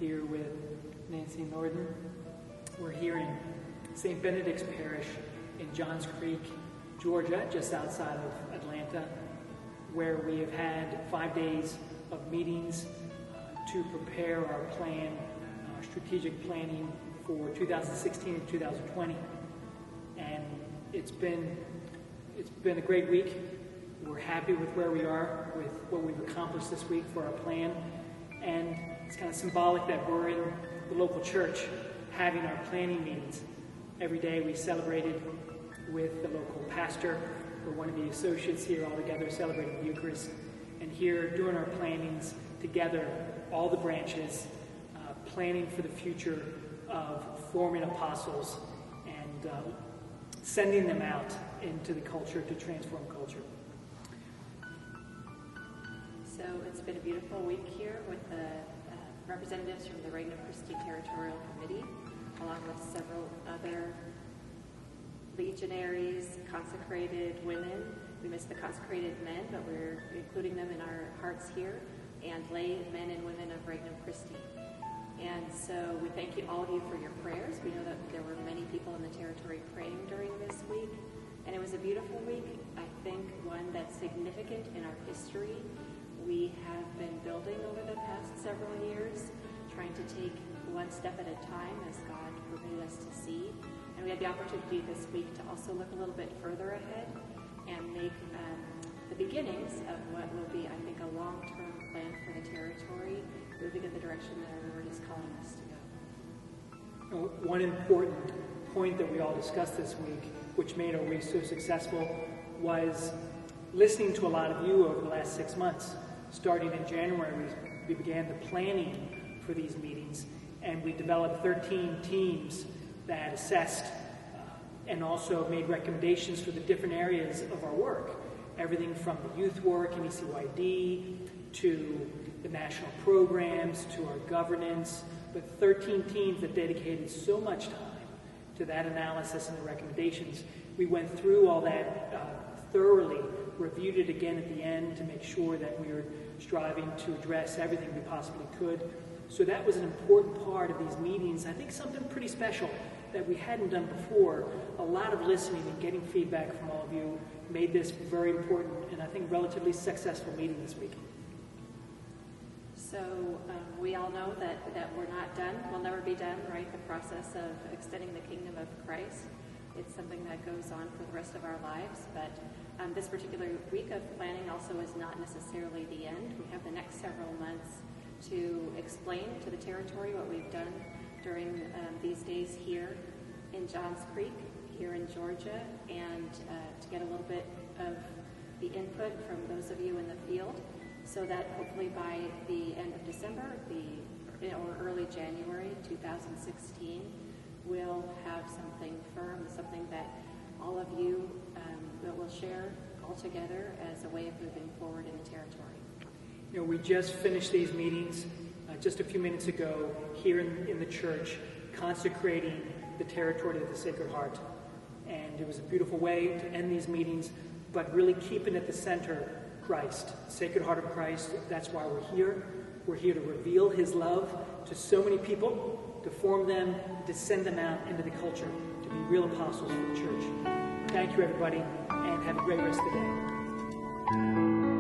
here with Nancy Norton. We're here in St. Benedict's Parish in Johns Creek, Georgia, just outside of Atlanta, where we have had 5 days of meetings to prepare our plan, strategic planning for 2016 and 2020. And it's been a great week. We're happy with where we are, with what we've accomplished this week for our plan. And it's kind of symbolic that we're in the local church having our planning meetings. Every day we celebrated with the local pastor or one of the associates here all together celebrating the Eucharist. And here doing our plannings together, all the branches, planning for the future of forming apostles and sending them out into the culture to transform culture. So it's been a beautiful week here with the representatives from the Regnum Christi Territorial Committee, along with several other legionaries, consecrated women. We missed the consecrated men, but we're including them in our hearts here, and lay men and women of Regnum Christi. And so we thank you, all of you, for your prayers. We know that there were many people in the territory praying during this week, and it was a beautiful week. I think one that's significant in our history. We have been building over the past several years, trying to take one step at a time as God permitted us to see. And we had the opportunity this week to also look a little bit further ahead and make the beginnings of what will be, I think, a long-term plan for the territory, moving in the direction that our Lord is calling us to go. One important point that we all discussed this week, which made our week so successful, was listening to a lot of you over the last 6 months. Starting in January, we began the planning for these meetings, and we developed 13 teams that assessed and also made recommendations for the different areas of our work. Everything from the youth work in ECYD to the national programs to our governance, but 13 teams that dedicated so much time to that analysis and the recommendations. We went through all that thoroughly, reviewed it again at the end to make sure that we were striving to address everything we possibly could. So that was an important part of these meetings. I think something pretty special that we hadn't done before. A lot of listening and getting feedback from all of you made this very important and I think relatively successful meeting this week. So we all know that we're not done. We'll never be done, right? The process of extending the kingdom of Christ. It's something that goes on for the rest of our lives, but this particular week of planning also is not necessarily the end. We have the next several months to explain to the territory what we've done during these days here in Johns Creek, here in Georgia, and to get a little bit of the input from those of you in the field, so that hopefully by the end of December or early January 2016, we'll have something firm, something that all of you will share all together as a way of moving forward in the territory. You know, we just finished these meetings just a few minutes ago here in the church, consecrating the territory of the Sacred Heart. And it was a beautiful way to end these meetings, but really keeping at the center Christ, the Sacred Heart of Christ. That's why we're here. We're here to reveal his love to so many people, to form them, to send them out into the culture, to be real apostles for the church. Thank you, everybody, and have a great rest of the day.